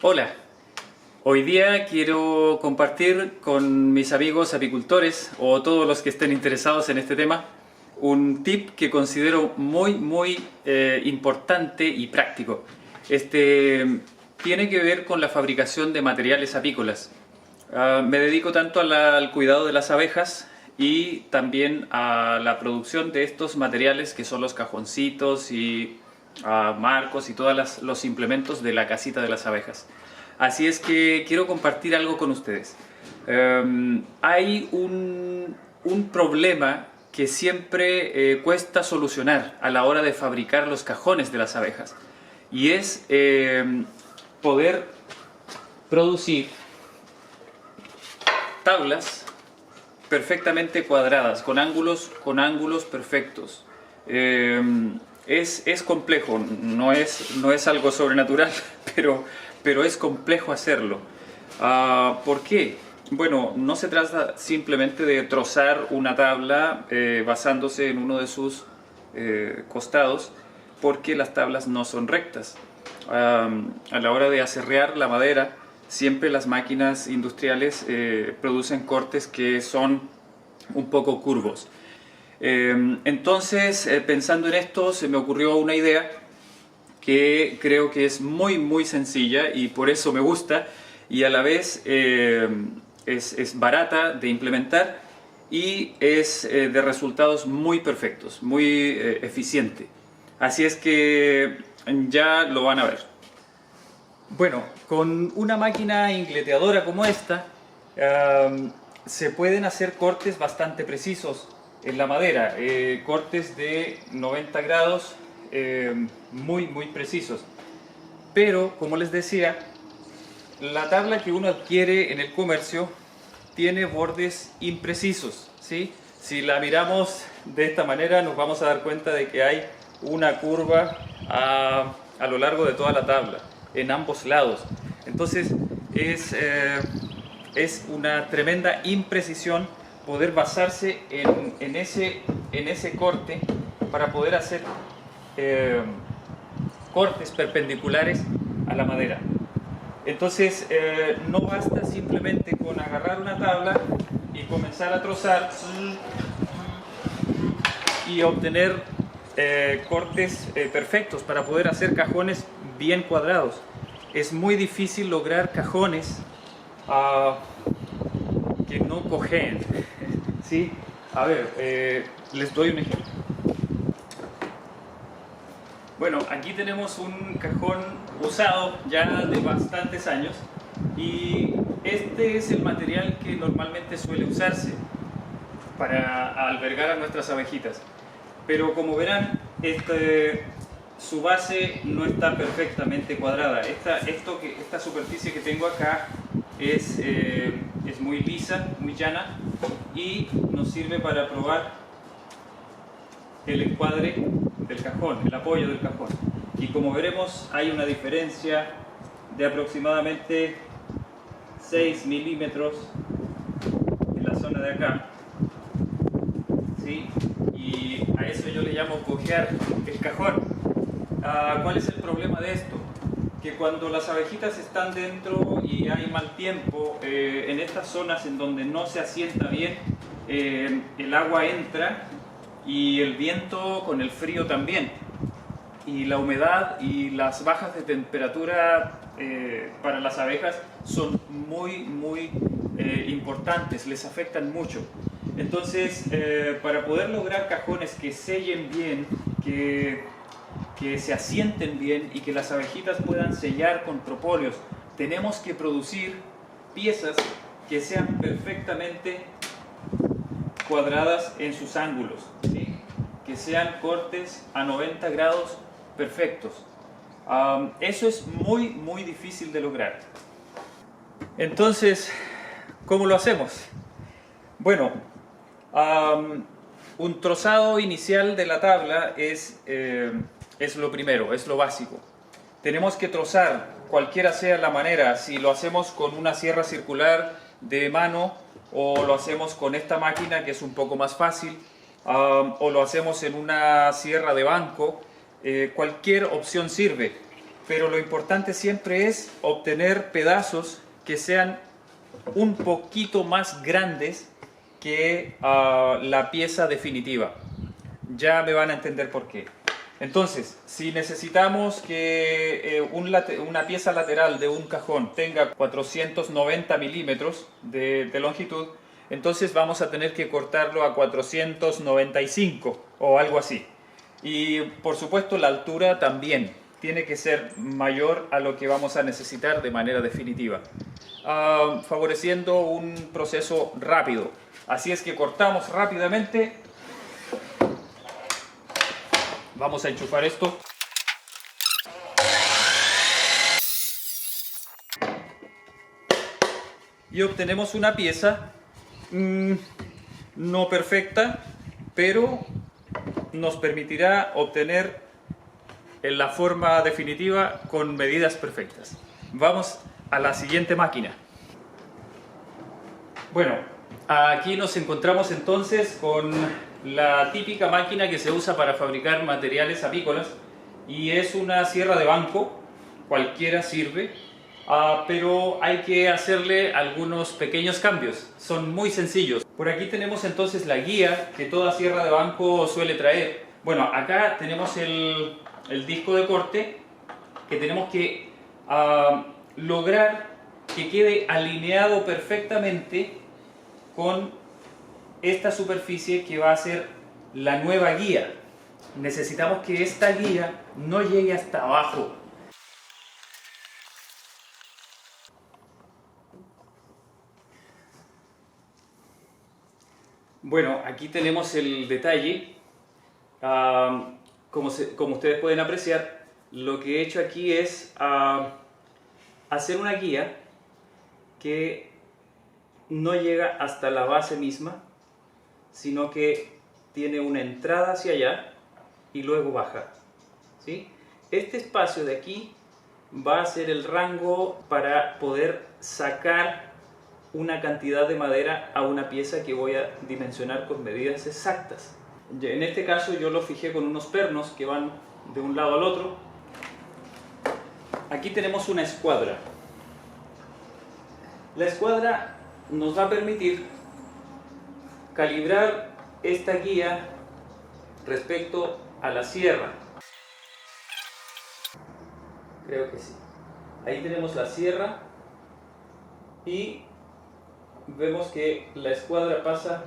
Hola, hoy día quiero compartir con mis amigos apicultores o todos los que estén interesados en este tema un tip que considero muy importante y práctico. Este tiene que ver con la fabricación de materiales apícolas. Me dedico tanto al cuidado de las abejas y también a la producción de estos materiales que son los cajoncitos y marcos y todos los implementos de la casita de las abejas. Así es que quiero compartir algo con ustedes. Hay un problema que siempre cuesta solucionar a la hora de fabricar los cajones de las abejas, y es poder producir tablas perfectamente cuadradas, con ángulos perfectos. Es complejo, no es algo sobrenatural, pero es complejo hacerlo. ¿Por qué? Bueno, no se trata simplemente de trozar una tabla basándose en uno de sus costados, porque las tablas no son rectas. A la hora de aserrear la madera, siempre las máquinas industriales producen cortes que son un poco curvos. Entonces, pensando en esto, se me ocurrió una idea que creo que es muy sencilla y por eso me gusta, y a la vez es barata de implementar y es de resultados muy perfectos, muy eficiente. Así es que ya lo van a ver. Bueno, con una máquina ingleteadora como esta, se pueden hacer cortes bastante precisos en la madera, cortes de 90 grados muy precisos. Pero, como les decía, la tabla que uno adquiere en el comercio tiene bordes imprecisos, ¿sí? Si la miramos de esta manera, nos vamos a dar cuenta de que hay una curva a lo largo de toda la tabla, en ambos lados. Entonces es una tremenda imprecisión poder basarse en ese corte para poder hacer cortes perpendiculares a la madera. Entonces no basta simplemente con agarrar una tabla y comenzar a trozar y obtener cortes perfectos para poder hacer cajones bien cuadrados. Es muy difícil lograr cajones que no cojeen. ¿Sí? A ver, les doy un ejemplo. Bueno, aquí tenemos un cajón usado ya de bastantes años, y este es el material que normalmente suele usarse para albergar a nuestras abejitas. Pero como verán, su base no está perfectamente cuadrada. Esta superficie que tengo acá es muy lisa, muy llana, y nos sirve para probar el encuadre del cajón, el apoyo del cajón. Y como veremos, hay una diferencia de aproximadamente 6 milímetros en la zona de acá, ¿sí? Y a eso yo le llamo cojear el cajón. ¿Cuál es el problema de esto? Que cuando las abejitas están dentro y hay mal tiempo, en estas zonas en donde no se asienta bien, el agua entra y el viento con el frío también. Y la humedad y las bajas de temperatura para las abejas son muy importantes, les afectan mucho. Entonces, para poder lograr cajones que sellen bien, que se asienten bien y que las abejitas puedan sellar con propóleos, tenemos que producir piezas que sean perfectamente cuadradas en sus ángulos, ¿sí? Que sean cortes a 90 grados perfectos. Eso es muy difícil de lograr. Entonces, ¿cómo lo hacemos? Bueno, un trozado inicial de la tabla es lo primero, es lo básico. Tenemos que trozar, cualquiera sea la manera, si lo hacemos con una sierra circular de mano, o lo hacemos con esta máquina que es un poco más fácil, o lo hacemos en una sierra de banco. Cualquier opción sirve. pero lo importante siempre es obtener pedazos que sean un poquito más grandes que la pieza definitiva. Ya me van a entender por qué. Entonces, si necesitamos que una pieza lateral de un cajón tenga 490 milímetros de longitud, entonces vamos a tener que cortarlo a 495 o algo así. Y por supuesto la altura también tiene que ser mayor a lo que vamos a necesitar de manera definitiva, favoreciendo un proceso rápido. Así es que cortamos rápidamente. Vamos a enchufar esto. Y obtenemos una pieza no perfecta, pero nos permitirá obtener la forma definitiva con medidas perfectas. Vamos a la siguiente máquina. Bueno, aquí nos encontramos entonces con la típica máquina que se usa para fabricar materiales apícolas, y es una sierra de banco, cualquiera sirve, pero hay que hacerle algunos pequeños cambios, son muy sencillos. Por aquí tenemos entonces la guía que toda sierra de banco suele traer. Bueno, acá tenemos el disco de corte que tenemos que lograr que quede alineado perfectamente con esta superficie que va a ser la nueva guía. Necesitamos que esta guía no llegue hasta abajo. Bueno, aquí tenemos el detalle. Como ustedes pueden apreciar, lo que he hecho aquí es hacer una guía que no llega hasta la base misma, sino que tiene una entrada hacia allá y luego baja, ¿sí? Este espacio de aquí va a ser el rango para poder sacar una cantidad de madera a una pieza que voy a dimensionar con medidas exactas. En este caso yo lo fijé con unos pernos que van de un lado al otro. Aquí tenemos una escuadra. La escuadra nos va a permitir calibrar esta guía respecto a la sierra. Creo que sí. Ahí tenemos la sierra y vemos que la escuadra pasa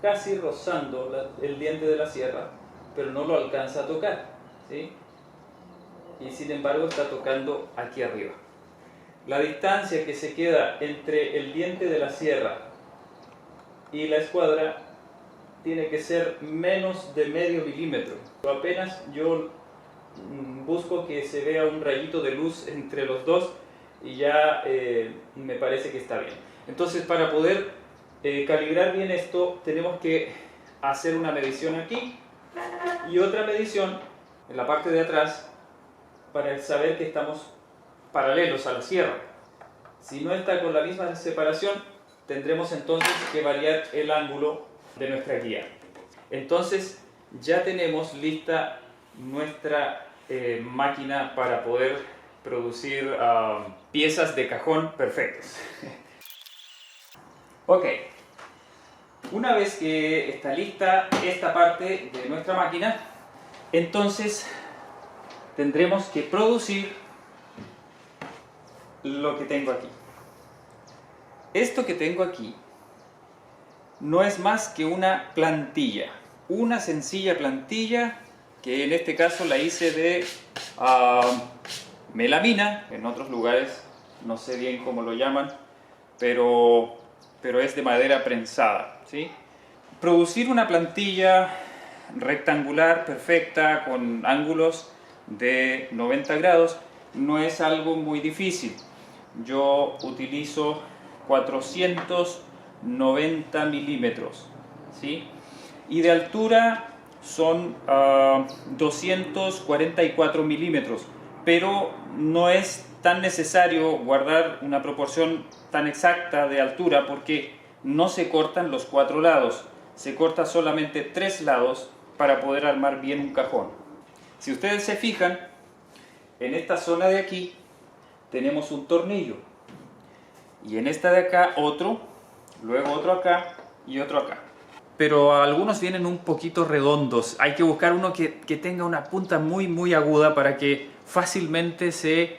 casi rozando el diente de la sierra, pero no lo alcanza a tocar, ¿sí? Y sin embargo está tocando aquí arriba. La distancia que se queda entre el diente de la sierra y la escuadra tiene que ser menos de medio milímetro. Apenas yo busco que se vea un rayito de luz entre los dos y ya me parece que está bien. Entonces, para poder calibrar bien esto, tenemos que hacer una medición aquí y otra medición en la parte de atrás para saber que estamos paralelos a la sierra. Si no está con la misma separación, tendremos entonces que variar el ángulo de nuestra guía. Entonces ya tenemos lista nuestra máquina para poder producir piezas de cajón perfectas. Ok, una vez que está lista esta parte de nuestra máquina, entonces tendremos que producir lo que tengo aquí. Esto que tengo aquí no es más que una plantilla, una sencilla plantilla que en este caso la hice de melamina. En otros lugares no sé bien cómo lo llaman, pero es de madera prensada, ¿sí? Producir una plantilla rectangular perfecta con ángulos de 90 grados no es algo muy difícil. Yo utilizo 490 milímetros, ¿sí? Y de altura son 244 milímetros, pero no es tan necesario guardar una proporción tan exacta de altura porque no se cortan los 4 lados, se corta solamente 3 lados para poder armar bien un cajón. Si ustedes se fijan, en esta zona de aquí tenemos un tornillo y en esta de acá otro, luego otro acá y otro acá. Pero algunos vienen un poquito redondos, hay que buscar uno que tenga una punta muy aguda para que fácilmente se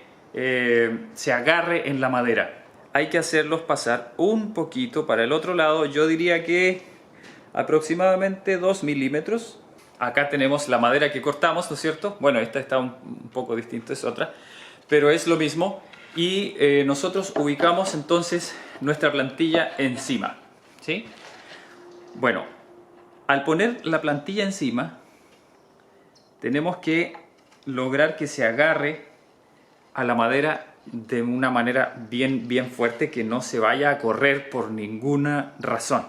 agarre en la madera. Hay que hacerlos pasar un poquito para el otro lado, yo diría que aproximadamente 2 milímetros. Acá tenemos la madera que cortamos, ¿no es cierto? Bueno, esta está un poco distinta, es otra, pero es lo mismo. Y nosotros ubicamos entonces nuestra plantilla encima, ¿sí? Bueno, al poner la plantilla encima, tenemos que lograr que se agarre a la madera de una manera bien fuerte, que no se vaya a correr por ninguna razón.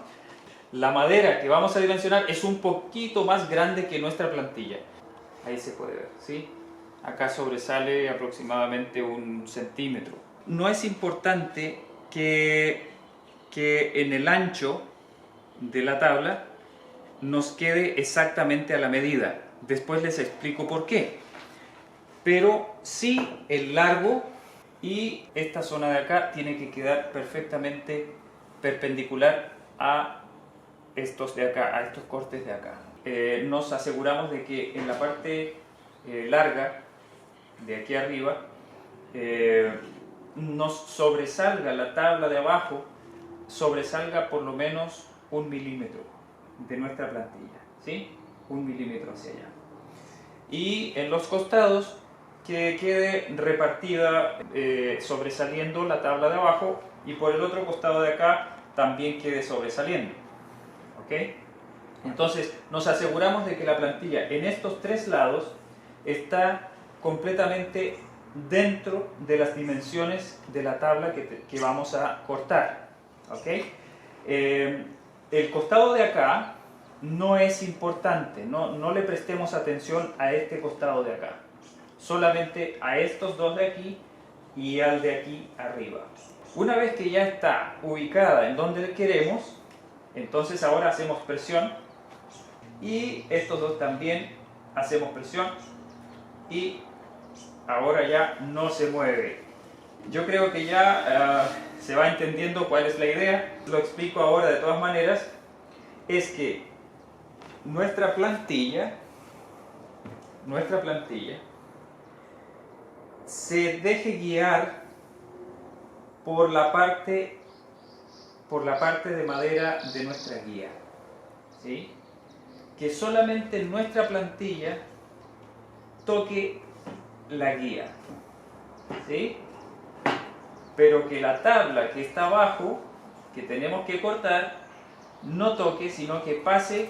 La madera que vamos a dimensionar es un poquito más grande que nuestra plantilla. Ahí se puede ver, ¿sí? Acá sobresale aproximadamente 1 centímetro. No es importante que en el ancho de la tabla nos quede exactamente a la medida. Después les explico por qué. Pero sí el largo y esta zona de acá tiene que quedar perfectamente perpendicular a estos de acá, a estos cortes de acá. Nos aseguramos de que en la parte larga de aquí arriba nos sobresalga la tabla de abajo, sobresalga por lo menos 1 milímetro de nuestra plantilla, ¿sí? 1 milímetro hacia allá. Y en los costados que quede repartida, sobresaliendo la tabla de abajo, y por el otro costado de acá también quede sobresaliendo, ¿ok? Entonces nos aseguramos de que la plantilla en estos 3 lados está completamente dentro de las dimensiones de la tabla que vamos a cortar, ¿ok? El costado de acá no es importante, no le prestemos atención a este costado de acá, solamente a estos dos de aquí y al de aquí arriba. Una vez que ya está ubicada en donde queremos, entonces ahora hacemos presión y estos dos también hacemos presión y ahora ya no se mueve. Yo creo que ya se va entendiendo cuál es la idea. Lo explico ahora de todas maneras. Es que nuestra plantilla se deje guiar por la parte de madera de nuestra guía, ¿sí? Que solamente nuestra plantilla toque la guía, ¿sí? Pero que la tabla que está abajo, que tenemos que cortar, no toque, sino que pase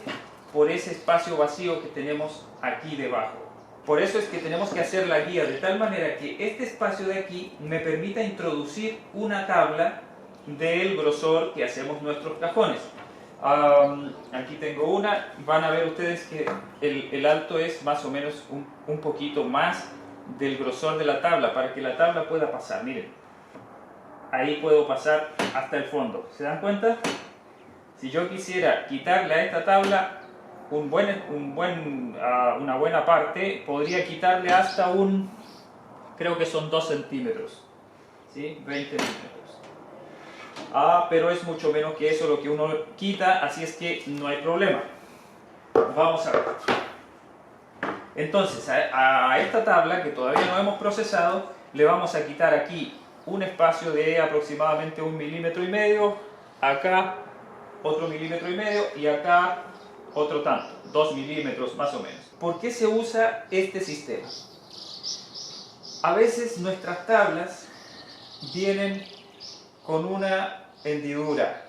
por ese espacio vacío que tenemos aquí debajo. Por eso es que tenemos que hacer la guía de tal manera que este espacio de aquí me permita introducir una tabla del grosor que hacemos nuestros cajones. Aquí tengo una, van a ver ustedes que el alto es más o menos un poquito más del grosor de la tabla, para que la tabla pueda pasar. Miren, ahí puedo pasar hasta el fondo, ¿se dan cuenta? Si yo quisiera quitarle a esta tabla una buena parte, podría quitarle hasta creo que son 2 centímetros, ¿sí? 20 milímetros. Pero es mucho menos que eso lo que uno quita, así es que no hay problema. Vamos a ver. Entonces, a esta tabla que todavía no hemos procesado, le vamos a quitar aquí un espacio de aproximadamente 1,5 milímetros, acá otro 1,5 milímetros y acá otro tanto, 2 milímetros más o menos. ¿Por qué se usa este sistema? A veces nuestras tablas vienen con una hendidura,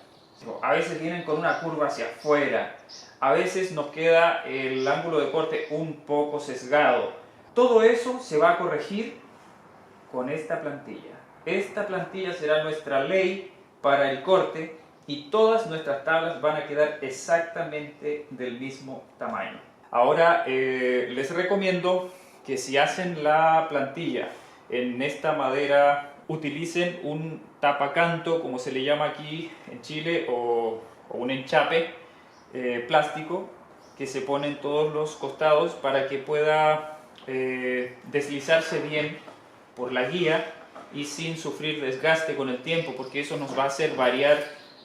a veces vienen con una curva hacia afuera, a veces nos queda el ángulo de corte un poco sesgado. Todo eso se va a corregir con esta plantilla. Esta plantilla será nuestra ley para el corte y todas nuestras tablas van a quedar exactamente del mismo tamaño. Ahora les recomiendo que si hacen la plantilla en esta madera, utilicen un tapacanto, como se le llama aquí en Chile, o un enchape plástico que se pone en todos los costados para que pueda deslizarse bien por la guía y sin sufrir desgaste con el tiempo, porque eso nos va a hacer variar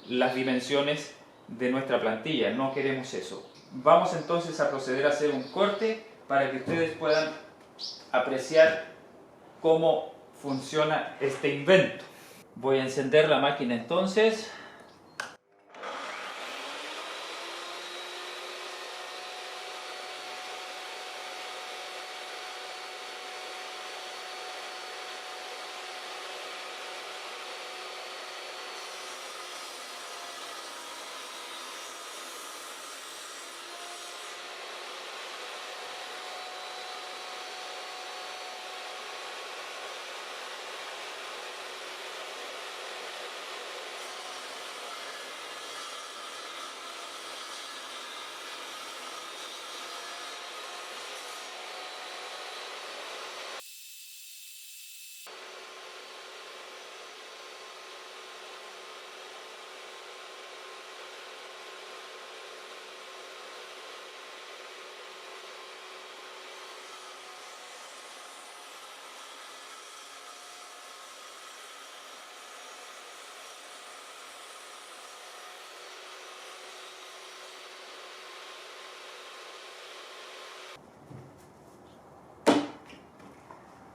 las dimensiones de nuestra plantilla. No queremos eso. Vamos entonces a proceder a hacer un corte para que ustedes puedan apreciar cómo funciona este invento. Voy a encender la máquina entonces.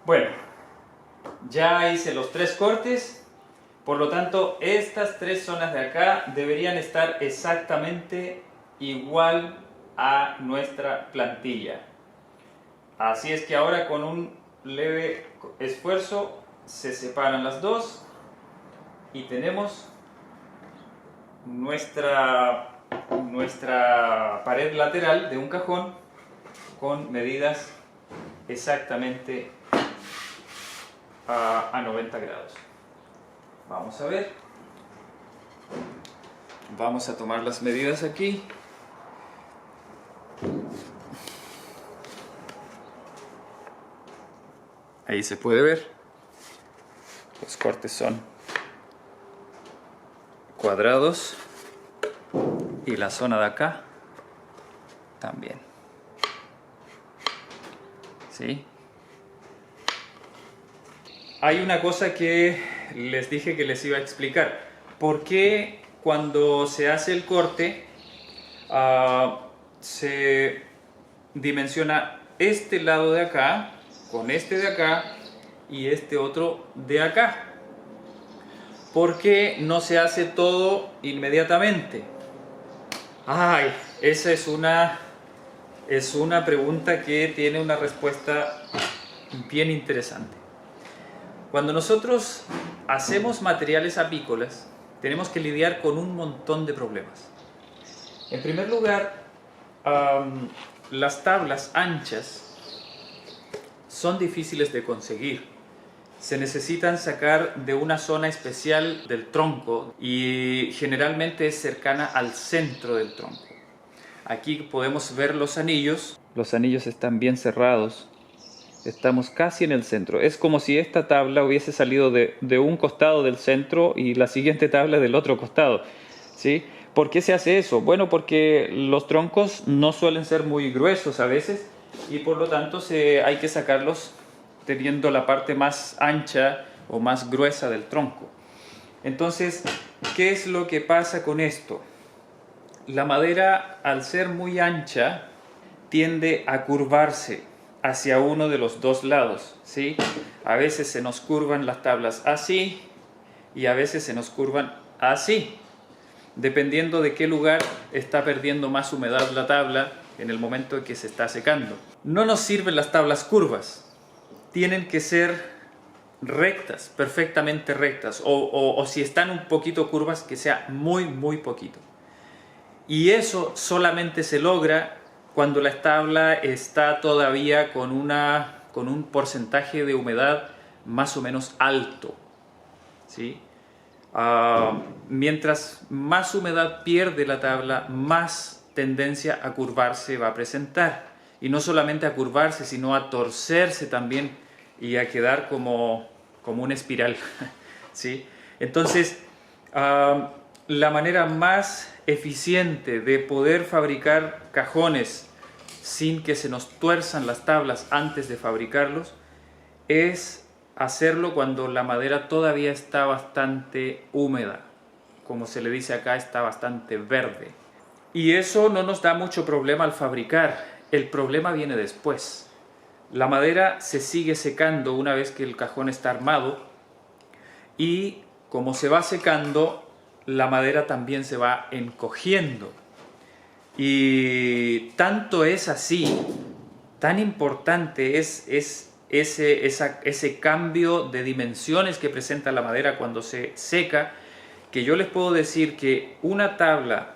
Bueno, ya hice los 3 cortes, por lo tanto estas 3 zonas de acá deberían estar exactamente igual a nuestra plantilla. Así es que ahora con un leve esfuerzo se separan las dos y tenemos nuestra pared lateral de un cajón con medidas exactamente a 90 grados. Vamos a ver. Vamos a tomar las medidas aquí. Ahí se puede ver. Los cortes son cuadrados y la zona de acá también. ¿Sí? Hay una cosa que les dije que les iba a explicar. ¿Por qué cuando se hace el corte se dimensiona este lado de acá con este de acá y este otro de acá? ¿Por qué no se hace todo inmediatamente? Ay, esa es una pregunta que tiene una respuesta bien interesante. Cuando nosotros hacemos materiales apícolas, tenemos que lidiar con un montón de problemas. En primer lugar, las tablas anchas son difíciles de conseguir. Se necesitan sacar de una zona especial del tronco y generalmente es cercana al centro del tronco. Aquí podemos ver los anillos. Los anillos están bien cerrados. Estamos casi en el centro. Es como si esta tabla hubiese salido de un costado del centro y la siguiente tabla del otro costado, ¿sí? ¿Por qué se hace eso? Bueno, porque los troncos no suelen ser muy gruesos a veces y por lo tanto hay que sacarlos teniendo la parte más ancha o más gruesa del tronco. Entonces, ¿qué es lo que pasa con esto? La madera, al ser muy ancha, tiende a curvarse hacia uno de los dos lados, ¿sí? A veces se nos curvan las tablas así y a veces se nos curvan así, dependiendo de qué lugar está perdiendo más humedad la tabla en el momento en que se está secando. No nos sirven las tablas curvas, tienen que ser rectas, perfectamente rectas, o si están un poquito curvas, que sea muy, muy poquito. Y eso solamente se logra cuando la tabla está todavía con un porcentaje de humedad más o menos alto, ¿sí? Mientras más humedad pierde la tabla, más tendencia a curvarse va a presentar. Y no solamente a curvarse, sino a torcerse también y a quedar como una espiral, ¿sí? Entonces, la manera más eficiente de poder fabricar cajones sin que se nos tuerzan las tablas antes de fabricarlos, es hacerlo cuando la madera todavía está bastante húmeda, como se le dice acá, está bastante verde. Y eso no nos da mucho problema al fabricar, el problema viene después. La madera se sigue secando una vez que el cajón está armado y como se va secando, la madera también se va encogiendo. Y tanto es así, tan importante es ese cambio de dimensiones que presenta la madera cuando se seca, que yo les puedo decir que una tabla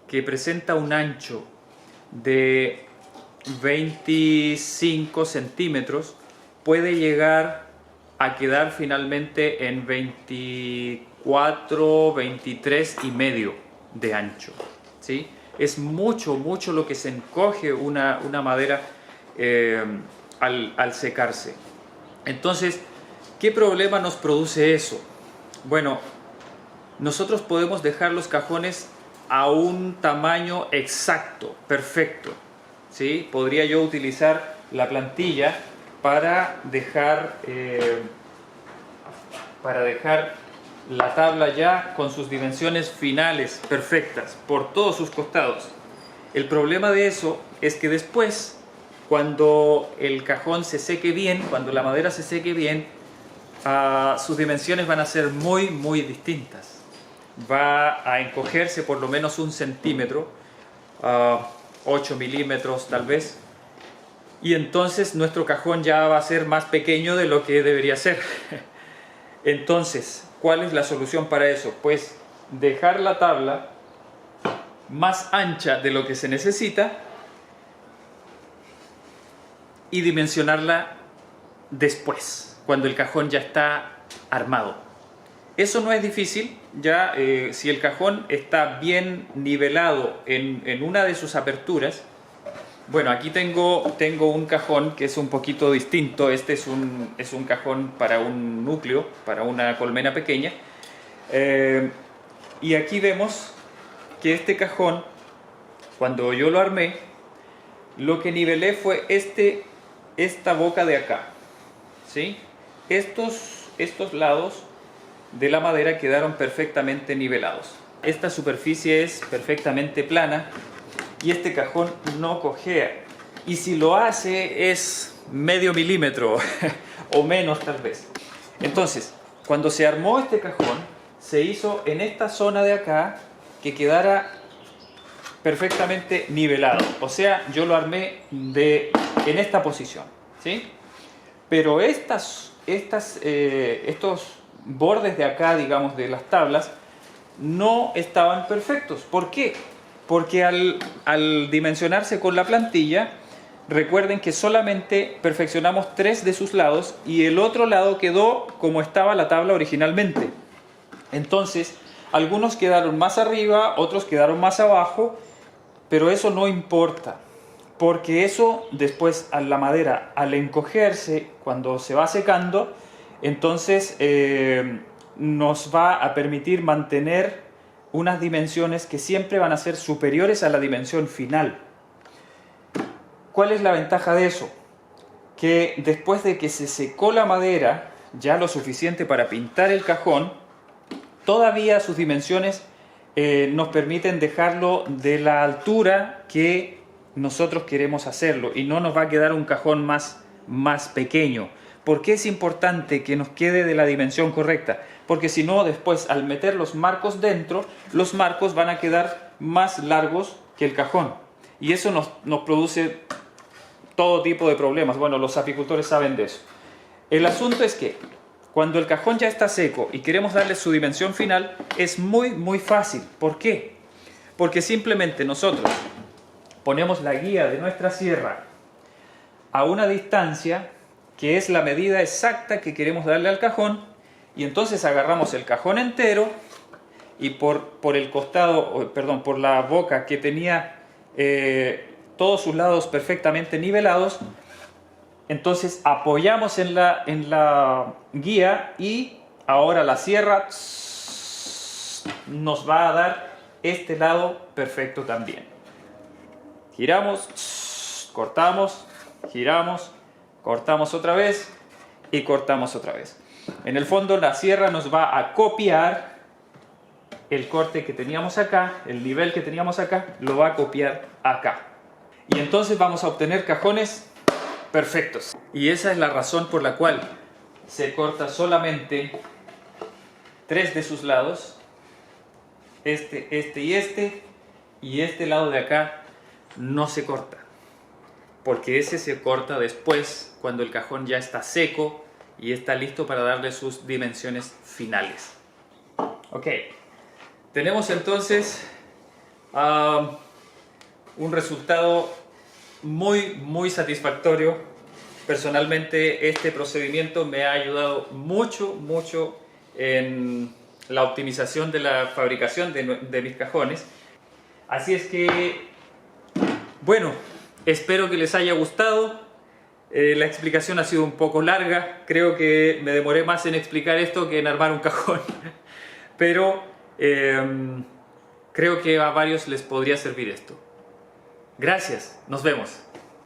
que presenta un ancho de 25 centímetros puede llegar a quedar finalmente en 24, 23 y medio de ancho, ¿sí? Es mucho lo que se encoge una madera al secarse. Entonces, ¿qué problema nos produce eso? Bueno, nosotros podemos dejar los cajones a un tamaño exacto, perfecto, ¿sí? Podría yo utilizar la plantilla para dejar la tabla ya con sus dimensiones finales perfectas por todos sus costados. El problema de eso es que después, cuando el cajón se seque bien, cuando la madera se seque bien, sus dimensiones van a ser muy distintas. Va a encogerse por lo menos 1 centímetro, 8 milímetros tal vez, y entonces nuestro cajón ya va a ser más pequeño de lo que debería ser. Entonces, ¿cuál es la solución para eso? Pues dejar la tabla más ancha de lo que se necesita y dimensionarla después, cuando el cajón ya está armado. Eso no es difícil, ya si el cajón está bien nivelado en una de sus aperturas. Bueno, aquí tengo un cajón que es un poquito distinto. Este es un cajón para un núcleo, para una colmena pequeña. Y aquí vemos que este cajón, cuando yo lo armé, lo que nivelé fue esta boca de acá, ¿sí? Estos lados de la madera quedaron perfectamente nivelados. Esta superficie es perfectamente plana y este cajón no cojea. Y si lo hace es medio milímetro o menos tal vez. Entonces, cuando se armó este cajón, se hizo en esta zona de acá que quedara perfectamente nivelado. O sea, yo lo armé en esta posición, ¿sí? Pero estos bordes de acá, digamos, de las tablas, no estaban perfectos. ¿Por qué? Porque al dimensionarse con la plantilla, recuerden que solamente perfeccionamos 3 de sus lados y el otro lado quedó como estaba la tabla originalmente. Entonces, algunos quedaron más arriba, otros quedaron más abajo, pero eso no importa, porque eso después a la madera, al encogerse, cuando se va secando, entonces nos va a permitir mantener unas dimensiones que siempre van a ser superiores a la dimensión final. ¿Cuál es la ventaja de eso? Que después de que se secó la madera, ya lo suficiente para pintar el cajón, todavía sus dimensiones nos permiten dejarlo de la altura que nosotros queremos hacerlo y no nos va a quedar un cajón más pequeño. ¿Por qué es importante que nos quede de la dimensión correcta? Porque si no, después al meter los marcos dentro, los marcos van a quedar más largos que el cajón. Y eso nos produce todo tipo de problemas. Bueno, los apicultores saben de eso. El asunto es que cuando el cajón ya está seco y queremos darle su dimensión final, es muy fácil. ¿Por qué? Porque simplemente nosotros ponemos la guía de nuestra sierra a una distancia que es la medida exacta que queremos darle al cajón, y entonces agarramos el cajón entero y por el costado, perdón, por la boca que tenía todos sus lados perfectamente nivelados, entonces apoyamos en la guía y ahora la sierra nos va a dar este lado perfecto también. Giramos, cortamos, giramos, cortamos otra vez y cortamos otra vez. En el fondo la sierra nos va a copiar el corte que teníamos acá, el nivel que teníamos acá, lo va a copiar acá. Y entonces vamos a obtener cajones perfectos. Y esa es la razón por la cual se corta solamente 3 de sus lados, este y este lado de acá no se corta, porque ese se corta después cuando el cajón ya está seco y está listo para darle sus dimensiones finales. Ok, tenemos entonces un resultado muy satisfactorio. Personalmente este procedimiento me ha ayudado mucho en la optimización de la fabricación de mis cajones. Así es que, bueno, espero que les haya gustado. La explicación ha sido un poco larga, creo que me demoré más en explicar esto que en armar un cajón, pero creo que a varios les podría servir esto. Gracias, nos vemos.